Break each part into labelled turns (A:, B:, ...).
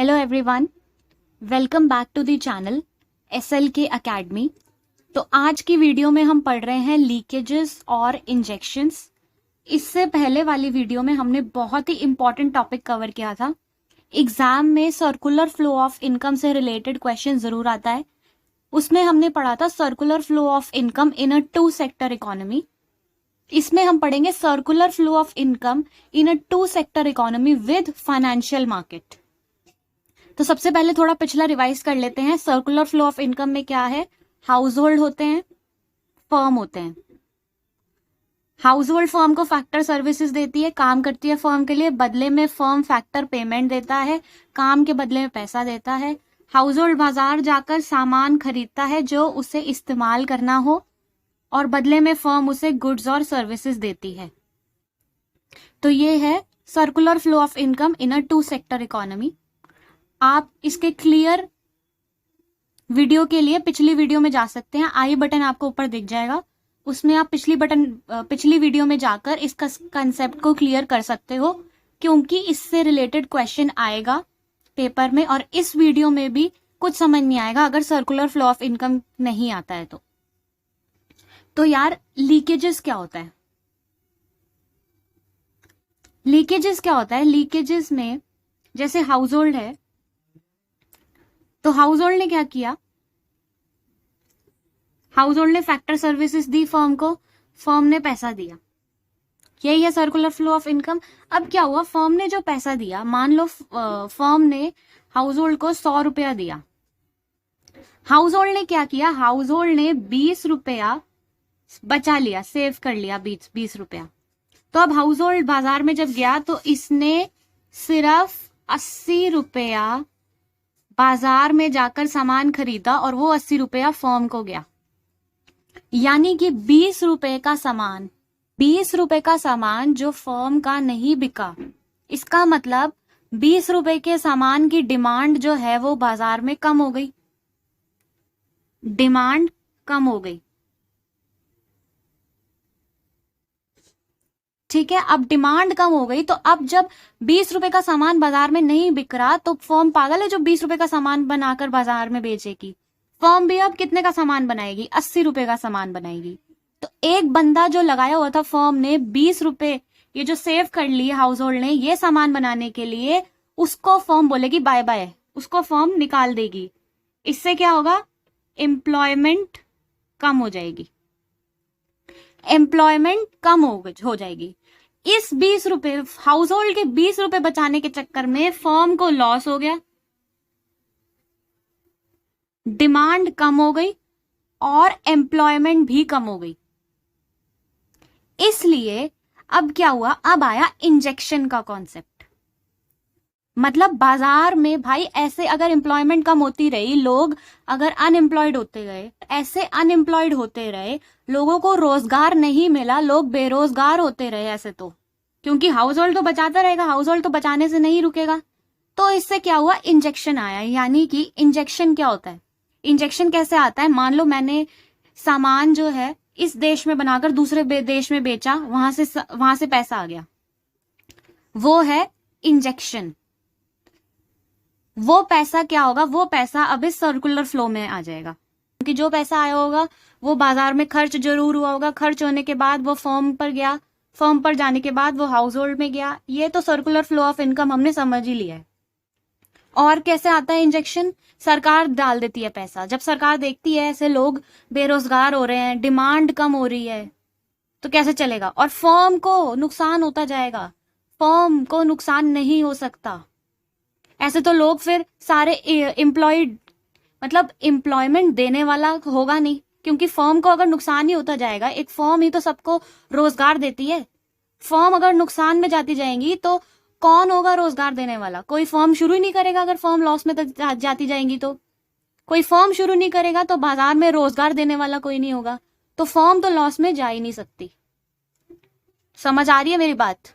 A: Hello everyone, welcome back to the channel SLK academy. तो आज की वीडियो में हम पढ़ रहे हैं लीकेजेस और इंजेक्शंस। इससे पहले वाली वीडियो में हमने बहुत ही इंपॉर्टेंट टॉपिक कवर किया था। एग्जाम में सर्कुलर फ्लो ऑफ इनकम से रिलेटेड क्वेश्चन जरूर आता है। उसमें हमने पढ़ा था circular flow of income in a two sector economy. इसमें हम पढ़ेंगे circular flow of income in a two sector economy with financial market. तो सबसे पहले थोड़ा पिछला रिवाइज कर लेते हैं। सर्कुलर फ्लो ऑफ इनकम में क्या है? हाउस होल्ड होते हैं, फर्म होते हैं। हाउस होल्ड फर्म को फैक्टर सर्विसेज देती है, काम करती है फर्म के लिए, बदले में फर्म फैक्टर पेमेंट देता है, काम के बदले में पैसा देता है। हाउस होल्ड बाजार जाकर सामान खरीदता है जो उसे इस्तेमाल करना हो, और बदले में फर्म उसे गुड्स और सर्विसेज देती है। तो ये है circular flow of income in a two sector economy. आप इसके क्लियर वीडियो के लिए पिछली वीडियो में जा सकते हैं। आई बटन आपको ऊपर दिख जाएगा, उसमें आप पिछली वीडियो में जाकर इस कंसेप्ट को क्लियर कर सकते हो, क्योंकि इससे रिलेटेड क्वेश्चन आएगा पेपर में। और इस वीडियो में भी कुछ समझ नहीं आएगा अगर सर्कुलर फ्लो ऑफ इनकम नहीं आता है तो यार लीकेजेस क्या होता है? लीकेजेस क्या होता है? लीकेजेस में जैसे हाउस होल्ड है, तो हाउस होल्ड ने क्या किया? हाउस होल्ड ने फैक्टर सर्विसेज दी फर्म को, फर्म ने पैसा दिया। यही है सर्कुलर फ्लो ऑफ इनकम। अब क्या हुआ? फर्म ने जो पैसा दिया, मान लो फर्म ने हाउस होल्ड को 100 रुपया दिया। हाउस होल्ड ने क्या किया? हाउस होल्ड ने 20 रुपया बचा लिया, सेव कर लिया 20 रुपया। तो अब हाउस होल्ड बाजार में जब गया तो इसने सिर्फ 80 रुपया बाजार में जाकर सामान खरीदा, और वो 80 रुपया फर्म को गया। यानी कि 20 रुपए का सामान जो फर्म का नहीं बिका। इसका मतलब 20 रुपए के सामान की डिमांड जो है वो बाजार में कम हो गई। डिमांड कम हो गई, ठीक है। अब डिमांड कम हो गई, तो अब जब 20 रुपए का सामान बाजार में नहीं बिक रहा, तो फर्म पागल है जो 20 रुपए का सामान बनाकर बाजार में बेचेगी। फर्म भी अब कितने का सामान बनाएगी? 80 रुपए का सामान बनाएगी। तो एक बंदा जो लगाया हुआ था फर्म ने 20 रुपए, ये जो सेव कर लिए हाउस होल्ड ने ये सामान बनाने के लिए, उसको फर्म बोलेगी बाय बाय, उसको फर्म निकाल देगी। इससे क्या होगा? एम्प्लॉयमेंट कम हो जाएगी। एम्प्लॉयमेंट कम हो जाएगी। इस 20 रुपए, हाउस होल्ड के 20 रुपए बचाने के चक्कर में फर्म को लॉस हो गया, डिमांड कम हो गई और एम्प्लॉयमेंट भी कम हो गई। इसलिए अब क्या हुआ? अब आया इंजेक्शन का कॉन्सेप्ट। मतलब बाजार में भाई ऐसे अगर एम्प्लॉयमेंट कम होती रही, लोग अगर अनएम्प्लॉयड होते गए, ऐसे अनएम्प्लॉयड होते रहे, लोगों को रोजगार नहीं मिला, लोग बेरोजगार होते रहे ऐसे, तो क्योंकि हाउस होल्ड तो बचाता रहेगा, हाउस होल्ड तो बचाने से नहीं रुकेगा। तो इससे क्या हुआ? इंजेक्शन आया। यानी कि इंजेक्शन क्या होता है? इंजेक्शन कैसे आता है? मान लो मैंने सामान जो है इस देश में बनाकर दूसरे देश में बेचा, वहां से पैसा आ गया, वो है इंजेक्शन। वो पैसा क्या होगा? वो पैसा अब इस सर्कुलर फ्लो में आ जाएगा, क्योंकि जो पैसा आया होगा वो बाजार में खर्च जरूर हुआ होगा, खर्च होने के बाद वो फर्म पर गया, फर्म पर जाने के बाद वो हाउस होल्ड में गया। ये तो सर्कुलर फ्लो ऑफ इनकम हमने समझ ही लिया है। और कैसे आता है इंजेक्शन? सरकार डाल देती है पैसा। जब सरकार देखती है ऐसे लोग बेरोजगार हो रहे हैं, डिमांड कम हो रही है, तो कैसे चलेगा? और फर्म को नुकसान होता जाएगा। फर्म को नुकसान नहीं हो सकता। ऐसे तो लोग फिर सारे एम्प्लॉयड, मतलब एम्प्लॉयमेंट देने वाला होगा नहीं, क्योंकि फर्म को अगर नुकसान ही होता जाएगा, एक फर्म ही तो सबको रोजगार देती है। फर्म अगर नुकसान में जाती जाएंगी तो कौन होगा रोजगार देने वाला? कोई फर्म शुरू ही नहीं करेगा। अगर फर्म लॉस में जाती जाएंगी तो कोई फर्म शुरू नहीं करेगा, तो बाजार में रोजगार देने वाला कोई नहीं होगा, तो फर्म तो लॉस में जा ही नहीं सकती। समझ आ रही है मेरी बात?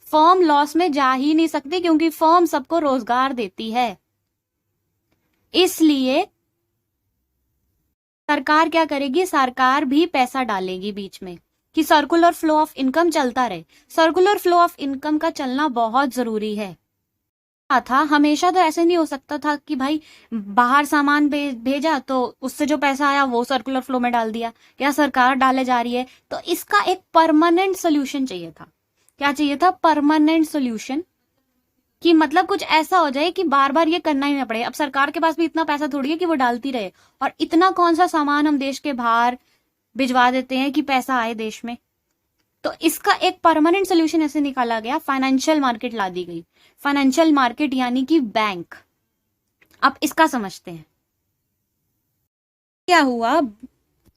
A: फर्म लॉस में जा ही नहीं सकती, क्योंकि फर्म सबको रोजगार देती है। इसलिए सरकार क्या करेगी? सरकार भी पैसा डालेगी बीच में, कि सर्कुलर फ्लो ऑफ इनकम चलता रहे। सर्कुलर फ्लो ऑफ इनकम का चलना बहुत जरूरी है। था, हमेशा तो ऐसे नहीं हो सकता था कि भाई बाहर सामान भेजा तो उससे जो पैसा आया वो सर्कुलर फ्लो में डाल दिया, या सरकार डाले जा रही है। तो इसका एक परमानेंट सोल्यूशन चाहिए था। क्या चाहिए था? परमानेंट सोल्यूशन, कि मतलब कुछ ऐसा हो जाए कि बार बार ये करना ही ना पड़े। अब सरकार के पास भी इतना पैसा थोड़ी है कि वो डालती रहे, और इतना कौन सा सामान हम देश के बाहर भिजवा देते हैं कि पैसा आए देश में। तो इसका एक परमानेंट सोल्यूशन ऐसे निकाला गया, फाइनेंशियल मार्केट ला दी गई। फाइनेंशियल मार्केट यानी कि बैंक। अब इसका समझते हैं क्या हुआ।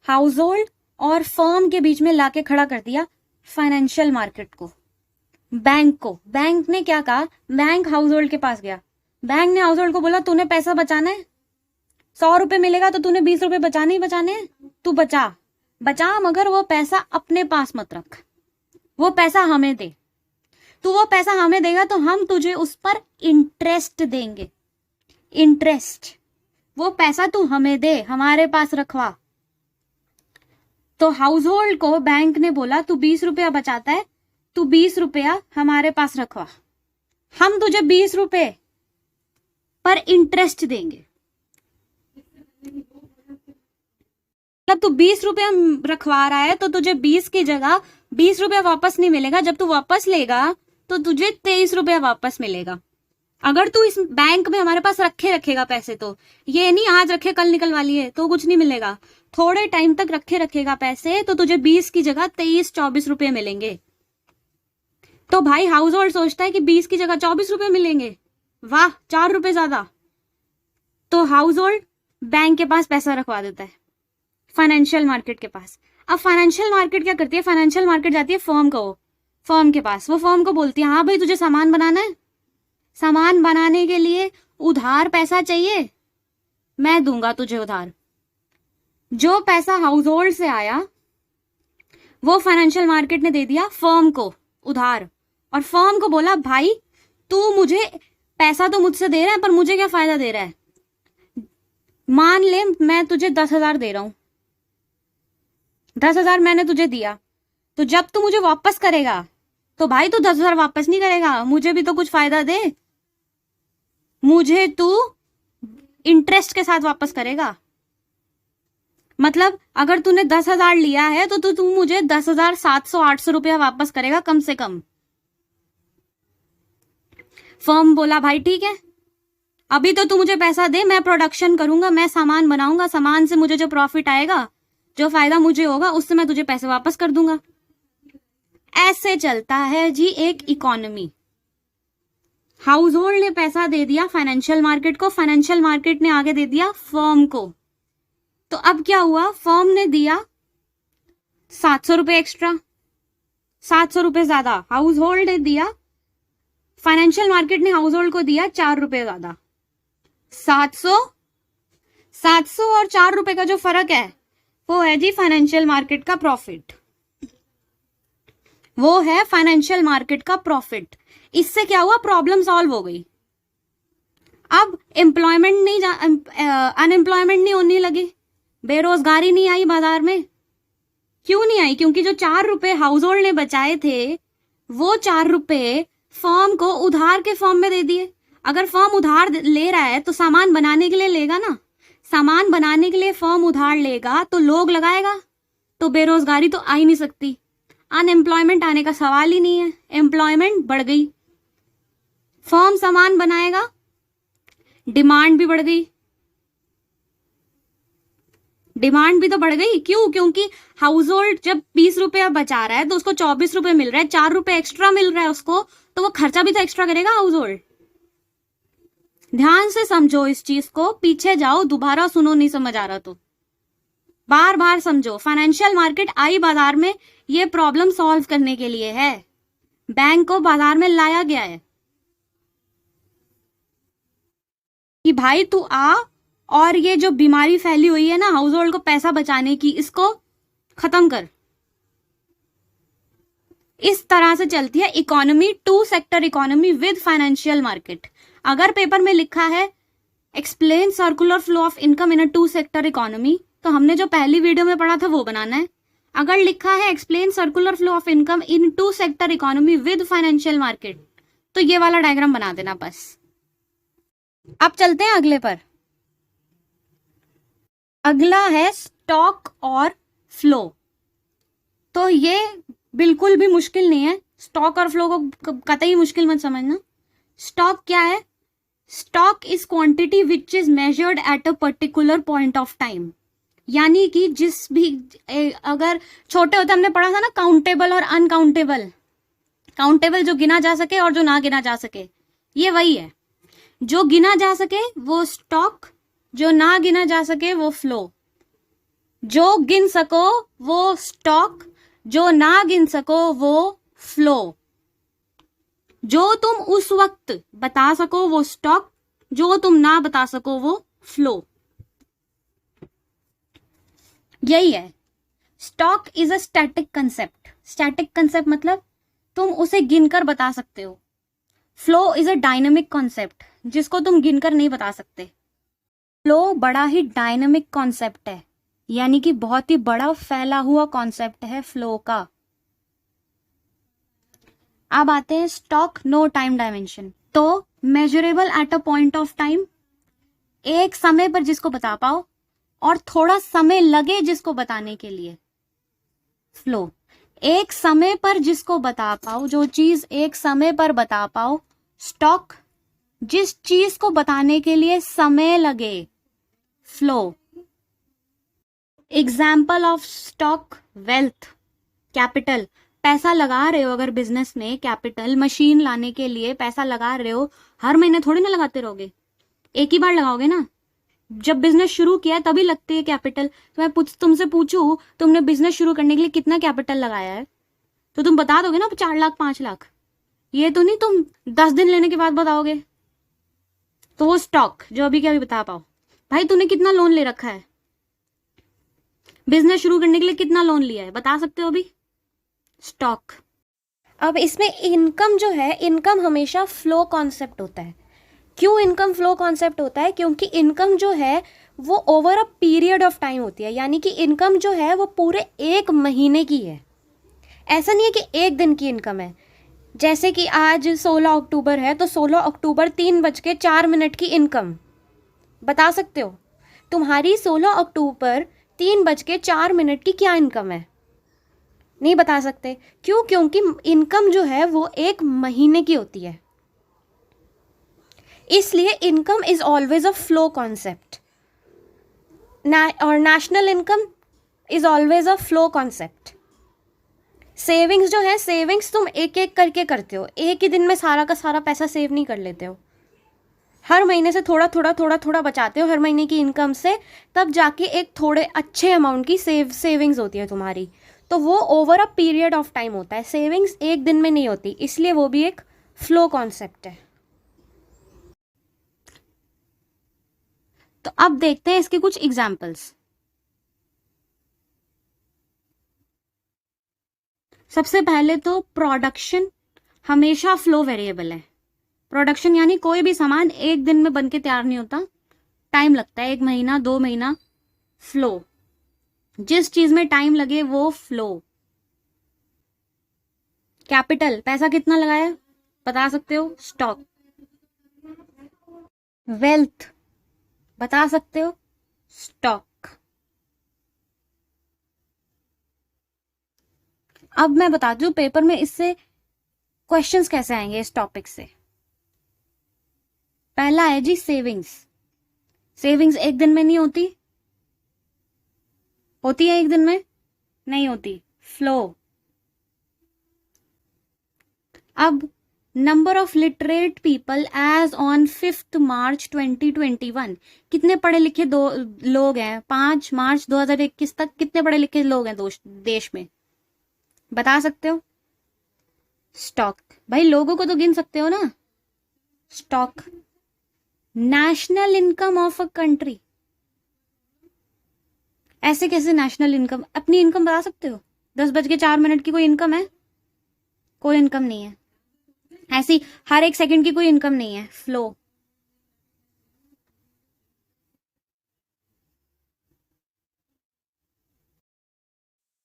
A: हाउस होल्ड और फर्म के बीच में लाके खड़ा कर दिया फाइनेंशियल मार्केट को, बैंक को। बैंक ने क्या कहा? बैंक हाउस होल्ड के पास गया। बैंक ने हाउस होल्ड को बोला तूने पैसा बचाना है, 100 रुपए मिलेगा तो तूने 20 रुपए बचाने ही बचाने हैं, तू बचा मगर वो पैसा अपने पास मत रख, वो पैसा हमें दे। तू वो पैसा हमें देगा तो हम तुझे उस पर इंटरेस्ट देंगे। इंटरेस्ट, वो पैसा तू हमें दे, हमारे पास रखवा। तो हाउस होल्ड को बैंक ने बोला तू 20 रुपया बचाता है, तू 20 रुपया हमारे पास रखवा, हम तुझे 20 रुपए पर इंटरेस्ट देंगे। मतलब तू 20 रुपया रखवा रहा है तो तुझे 20 की जगह 20 रुपया वापस नहीं मिलेगा। जब तू वापस लेगा तो तुझे 23 रुपया वापस मिलेगा। अगर तू इस बैंक में हमारे पास रखेगा पैसे, तो ये नहीं आज रखे कल निकलवा लिए तो कुछ नहीं मिलेगा। थोड़े टाइम तक रखेगा पैसे तो तुझे 20 की जगह 23-24 रुपये मिलेंगे। तो भाई हाउस होल्ड सोचता है कि 20 की जगह 24 रुपये मिलेंगे, वाह 4 रुपए ज्यादा। तो हाउस होल्ड बैंक के पास पैसा रखवा देता है, फाइनेंशियल मार्केट के पास। अब फाइनेंशियल मार्केट क्या करती है? फाइनेंशियल मार्केट जाती है फर्म के पास। वो फर्म को बोलती है हाँ भाई तुझे सामान बनाना है, सामान बनाने के लिए उधार पैसा चाहिए, मैं दूंगा तुझे उधार। जो पैसा हाउस होल्ड से आया वो फाइनेंशियल मार्केट ने दे दिया फर्म को उधार, और फर्म को बोला भाई तू मुझे पैसा तो मुझसे दे रहा है पर मुझे क्या फायदा दे रहा है। मान ले मैं तुझे 10,000 दे रहा हूं, 10,000 मैंने तुझे दिया, तो जब तू मुझे वापस करेगा तो भाई तू 10,000 वापस नहीं करेगा, मुझे भी तो कुछ फायदा दे, मुझे तू इंटरेस्ट के साथ वापस करेगा। मतलब अगर तूने 10,000 लिया है तो तू मुझे 10,700-800 रुपया वापस करेगा कम से कम। फर्म बोला भाई ठीक है, अभी तो तू मुझे पैसा दे, मैं प्रोडक्शन करूंगा, मैं सामान बनाऊंगा, सामान से मुझे जो प्रॉफिट आएगा, जो फायदा मुझे होगा, उससे मैं तुझे पैसे वापस कर दूंगा। ऐसे चलता है जी एक इकोनॉमी। हाउस होल्ड ने पैसा दे दिया फाइनेंशियल मार्केट को, फाइनेंशियल मार्केट ने आगे दे दिया फर्म को। तो अब क्या हुआ? फर्म ने दिया 700 रुपए एक्स्ट्रा, 700 रुपए ज्यादा हाउस होल्ड ने दिया, फाइनेंशियल मार्केट ने हाउस होल्ड को दिया 4 रुपए ज्यादा। 700 और 4 रुपए का जो फर्क है वो है जी फाइनेंशियल मार्केट का प्रॉफिट, वो है फाइनेंशियल मार्केट का प्रॉफिट। इससे क्या हुआ? प्रॉब्लम सॉल्व हो गई। अब अनएम्प्लॉयमेंट नहीं होने लगी, बेरोजगारी नहीं आई बाजार में। क्यों नहीं आई? क्योंकि जो 4 रुपए हाउस होल्ड ने बचाए थे वो 4 रुपए फर्म को उधार के फॉर्म में दे दिए। अगर फर्म उधार ले रहा है तो सामान बनाने के लिए लेगा ना, सामान बनाने के लिए फर्म उधार लेगा तो लोग लगाएगा, तो बेरोजगारी तो आ ही नहीं सकती, अनएम्प्लॉयमेंट आने का सवाल ही नहीं है, एम्प्लॉयमेंट बढ़ गई। फर्म सामान बनाएगा, डिमांड भी बढ़ गई, डिमांड भी तो बढ़ गई। क्यों? क्योंकि हाउस होल्ड जब 20 रुपया बचा रहा है तो उसको 24 रुपए मिल रहा है, 4 रुपए एक्स्ट्रा मिल रहा है उसको, तो वो खर्चा भी तो एक्स्ट्रा करेगा हाउस होल्ड। ध्यान से समझो इस चीज को, पीछे जाओ, दोबारा सुनो, नहीं समझ आ रहा तो बार बार समझो। फाइनेंशियल मार्केट आई बाजार में ये प्रॉब्लम सॉल्व करने के लिए है, बैंक को बाजार में लाया गया है कि भाई तू आ और ये जो बीमारी फैली हुई है ना हाउस होल्ड को पैसा बचाने की, इसको खत्म कर। इस तरह से चलती है economy, 2 sector economy with financial market. अगर पेपर में लिखा है explain circular flow of income in a 2 sector economy, तो हमने जो पहली वीडियो में पढ़ा था वो बनाना है। अगर लिखा है explain circular flow of income in 2 sector economy with financial market, तो ये वाला डायग्राम बना देना बस। अब चलते हैं अगले पर। अगला है स्टॉक और फ्लो। तो ये बिल्कुल भी मुश्किल नहीं है, स्टॉक और फ्लो को कतई मुश्किल मत समझना। स्टॉक क्या है? Stock is quantity which is measured at a particular point of time. यानी कि जिस भी अगर छोटे होते हमने पढ़ा था ना काउंटेबल और अनकाउंटेबल। काउंटेबल जो गिना जा सके और जो ना गिना जा सके, ये वही है। जो गिना जा सके वो स्टॉक, जो ना गिना जा सके वो फ्लो। जो गिन सको वो स्टॉक, जो ना गिन सको वो फ्लो। जो तुम उस वक्त बता सको वो स्टॉक, जो तुम ना बता सको वो फ्लो। यही है। Stock is a static concept. Static concept मतलब तुम उसे गिनकर बता सकते हो। Flow is a dynamic concept, जिसको तुम गिनकर नहीं बता सकते। फ्लो बड़ा ही डायनेमिक कॉन्सेप्ट है, यानी कि बहुत ही बड़ा फैला हुआ कॉन्सेप्ट है फ्लो का। अब आते हैं स्टॉक नो टाइम डायमेंशन। तो measurable at a point of time, एक समय पर जिसको बता पाओ और थोड़ा समय लगे जिसको बताने के लिए, फ्लो। एक समय पर जिसको बता पाओ, जो चीज एक समय पर बता पाओ, स्टॉक। जिस चीज को बताने के लिए समय लगे, flow. Example of stock, wealth, capital. पैसा लगा रहे हो अगर बिजनेस में, कैपिटल मशीन लाने के लिए पैसा लगा रहे हो, हर महीने थोड़ी ना लगाते रहोगे, एक ही बार लगाओगे ना। जब बिजनेस शुरू किया तभी लगती है कैपिटल। तो मैं तुमसे पूछूं तुमने बिजनेस शुरू करने के लिए कितना कैपिटल लगाया है, तो तुम बता दोगे ना 4 लाख 5 लाख। ये तो नहीं तुम 10 दिन लेने के बाद बताओगे। तो वो स्टॉक जो अभी के अभी बता पाओ। भाई तूने कितना लोन ले रखा है, बिजनेस शुरू करने के लिए कितना लोन लिया है, बता सकते हो अभी? स्टॉक। अब इसमें इनकम जो है, इनकम हमेशा फ्लो कॉन्सेप्ट होता है। क्यों इनकम फ्लो कॉन्सेप्ट होता है? क्योंकि इनकम जो है वो over a period of time होती है। यानी कि इनकम जो है वो पूरे 1 महीने की है। ऐसा नहीं है कि एक दिन की इनकम है। जैसे कि आज 16 अक्टूबर है, तो 16 अक्टूबर 3:04 की इनकम बता सकते हो? तुम्हारी 16 अक्टूबर 3:04 की क्या इनकम है? नहीं बता सकते। क्यों? क्योंकि इनकम जो है वो 1 महीने की होती है। इसलिए income is always a flow concept. और national income is always a flow concept. Savings जो है, सेविंग्स तुम एक एक करके करते हो, एक ही दिन में सारा का सारा पैसा सेव नहीं कर लेते हो। हर महीने से थोड़ा थोड़ा थोड़ा थोड़ा बचाते हो हर महीने की इनकम से, तब जाके एक थोड़े अच्छे अमाउंट की सेविंग्स होती है तुम्हारी। तो वो over a period of time होता है, सेविंग्स एक दिन में नहीं होती, इसलिए वो भी एक फ्लो कॉन्सेप्ट है। तो अब देखते हैं इसके कुछ एग्जाम्पल्स। सबसे पहले तो प्रोडक्शन हमेशा फ्लो वेरिएबल है। प्रोडक्शन यानी कोई भी सामान एक दिन में बन के तैयार नहीं होता, टाइम लगता है, 1 महीना 2 महीना। फ्लो, जिस चीज में टाइम लगे वो फ्लो। कैपिटल, पैसा कितना लगाया बता सकते हो? स्टॉक। वेल्थ बता सकते हो? स्टॉक। अब मैं बताती हूँ पेपर में इससे क्वेश्चंस कैसे आएंगे इस टॉपिक से। पहला है जी सेविंग्स। सेविंग्स एक दिन में नहीं होती, होती है एक दिन में? नहीं होती, फ्लो। अब number of literate people as on 5 March 2021। कितने पढ़े लिखे लोग हैं 5 मार्च 2021 तक? कितने पढ़े लिखे लोग हैं देश में, बता सकते हो? स्टॉक। भाई लोगों को तो गिन सकते हो ना, stock. National income of a country, ऐसे कैसे नेशनल इनकम? अपनी इनकम बता सकते हो? 10:04 की कोई इनकम है? कोई इनकम नहीं है। ऐसी हर 1 सेकंड की कोई इनकम नहीं है, flow.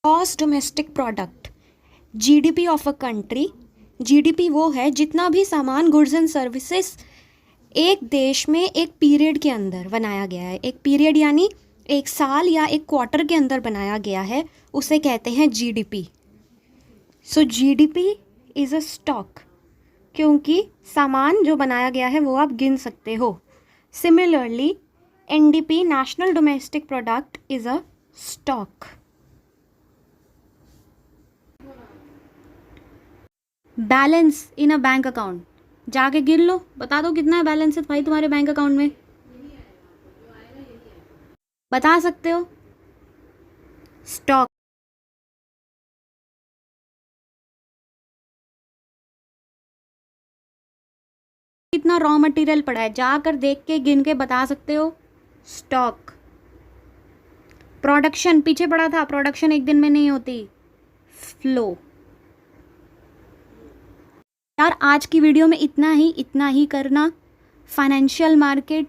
A: Gross domestic product, GDP of a country. GDP वो है जितना भी सामान, गुड्स एंड सर्विसेज
B: एक देश में एक पीरियड के अंदर बनाया गया है, एक पीरियड यानी एक साल या एक क्वार्टर के अंदर बनाया गया है, उसे कहते हैं GDP. So GDP is a stock, क्योंकि सामान जो बनाया गया है वो आप गिन सकते हो। Similarly NDP, national domestic product, is a stock.
A: Balance in a bank account, जाके गिन लो, बता दो कितना है बैलेंस है भाई तुम्हारे बैंक अकाउंट में, बता सकते हो? स्टॉक। कितना रॉ मटेरियल पड़ा है, जाकर देख के गिन के बता सकते हो? स्टॉक। प्रोडक्शन पीछे पड़ा था, प्रोडक्शन एक दिन में नहीं होती, फ्लो। यार आज की वीडियो में इतना ही करना। Financial market,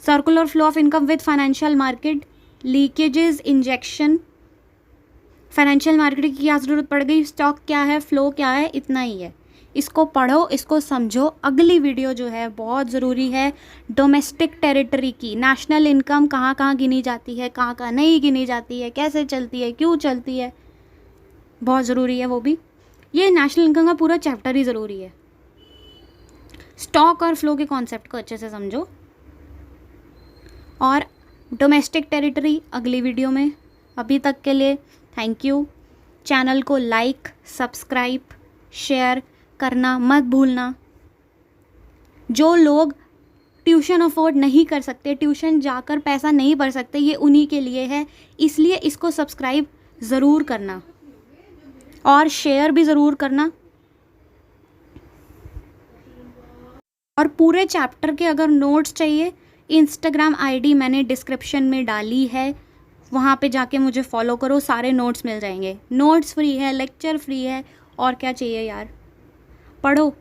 A: circular flow of income with financial market, leakages, injection, financial market की क्या ज़रूरत पड़ गई, स्टॉक क्या है, फ्लो क्या है, इतना ही है। इसको पढ़ो, इसको समझो। अगली वीडियो जो है बहुत ज़रूरी है, डोमेस्टिक टेरिटरी की, नेशनल इनकम कहाँ कहाँ गिनी जाती है, कहाँ कहाँ नहीं गिनी जाती है, कैसे चलती है, क्यों चलती है, बहुत ज़रूरी है वो भी। ये नेशनल इनकम का पूरा चैप्टर ही ज़रूरी है। स्टॉक और फ्लो के कॉन्सेप्ट को अच्छे से समझो। और डोमेस्टिक टेरिटरी अगली वीडियो में। अभी तक के लिए थैंक यू। चैनल को लाइक, सब्सक्राइब, शेयर करना मत भूलना। जो लोग ट्यूशन अफोर्ड नहीं कर सकते, ट्यूशन जाकर पैसा नहीं भर सकते, ये उन्हीं के लिए है, इसलिए इसको सब्सक्राइब ज़रूर करना और शेयर भी ज़रूर करना। और पूरे चैप्टर के अगर नोट्स चाहिए, इंस्टाग्राम आईडी मैंने डिस्क्रिप्शन में डाली है, वहाँ पे जाके मुझे फॉलो करो, सारे नोट्स मिल जाएंगे। नोट्स फ्री है, लेक्चर फ्री है, और क्या चाहिए यार। पढ़ो।